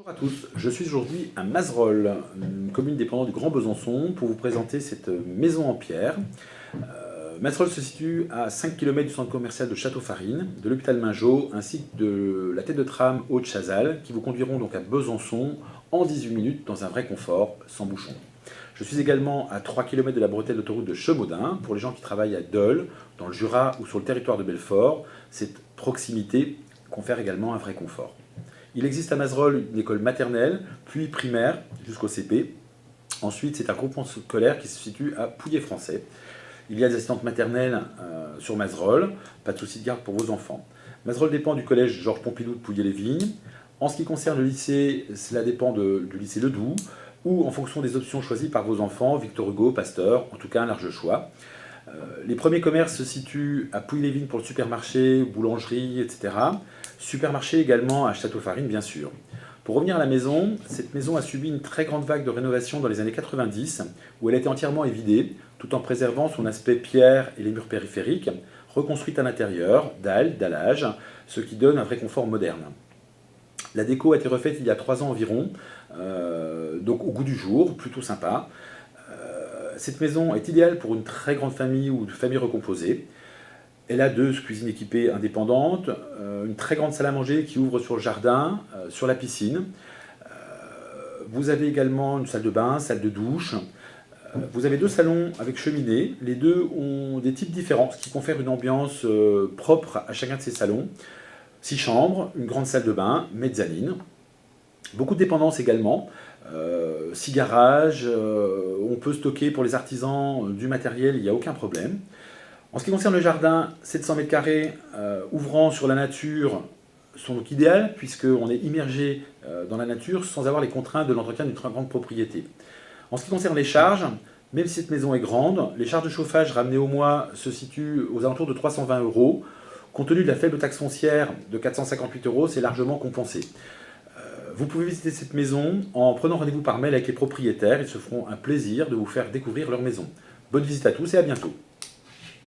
Bonjour à tous, je suis aujourd'hui à Mazerolles, une commune dépendante du Grand Besançon, pour vous présenter cette maison en pierre. Mazerolles se situe à 5 km du centre commercial de Château-Farine, de l'hôpital Mingeot, ainsi que de la tête de tram Haute-Chazal, qui vous conduiront donc à Besançon en 18 minutes dans un vrai confort, sans bouchon. Je suis également à 3 km de la bretelle d'autoroute de Chemaudin, pour les gens qui travaillent à Dole, dans le Jura ou sur le territoire de Belfort. Cette proximité confère également un vrai confort. Il existe à Mazerolles une école maternelle, puis primaire, jusqu'au CP. Ensuite, c'est un groupement scolaire qui se situe à Pouilly-Français. Il y a des assistantes maternelles sur Mazerolles, pas de souci de garde pour vos enfants. Mazerolles dépend du collège Georges Pompidou de Pouilly-les-Vignes. En ce qui concerne le lycée, cela dépend du lycée Ledoux, ou en fonction des options choisies par vos enfants, Victor Hugo, Pasteur, en tout cas un large choix. Les premiers commerces se situent à Pouilly-les-Vignes pour le supermarché, boulangerie, etc. Supermarché également à Château-Farine, bien sûr. Pour revenir à la maison, cette maison a subi une très grande vague de rénovation dans les années 90, où elle a été entièrement évidée, tout en préservant son aspect pierre et les murs périphériques, reconstruite à l'intérieur, dalles, dallage, ce qui donne un vrai confort moderne. La déco a été refaite il y a 3 ans environ, donc au goût du jour, plutôt sympa. Cette maison est idéale pour une très grande famille ou une famille recomposée. Elle a 2 cuisines équipées indépendantes, une très grande salle à manger qui ouvre sur le jardin, sur la piscine. Vous avez également une salle de bain, salle de douche. Vous avez 2 salons avec cheminée. Les 2 ont des types différents, ce qui confère une ambiance propre à chacun de ces salons. 6 chambres, une grande salle de bain, mezzanine. Beaucoup de dépendances également. 6 garages, on peut stocker pour les artisans du matériel, il n'y a aucun problème. En ce qui concerne le jardin, 700 m² ouvrant sur la nature sont donc idéales puisqu'on est immergé dans la nature sans avoir les contraintes de l'entretien d'une très grande propriété. En ce qui concerne les charges, même si cette maison est grande, les charges de chauffage ramenées au mois se situent aux alentours de 320 €. Compte tenu de la faible taxe foncière de 458 €, c'est largement compensé. Vous pouvez visiter cette maison en prenant rendez-vous par mail avec les propriétaires. Ils se feront un plaisir de vous faire découvrir leur maison. Bonne visite à tous et à bientôt.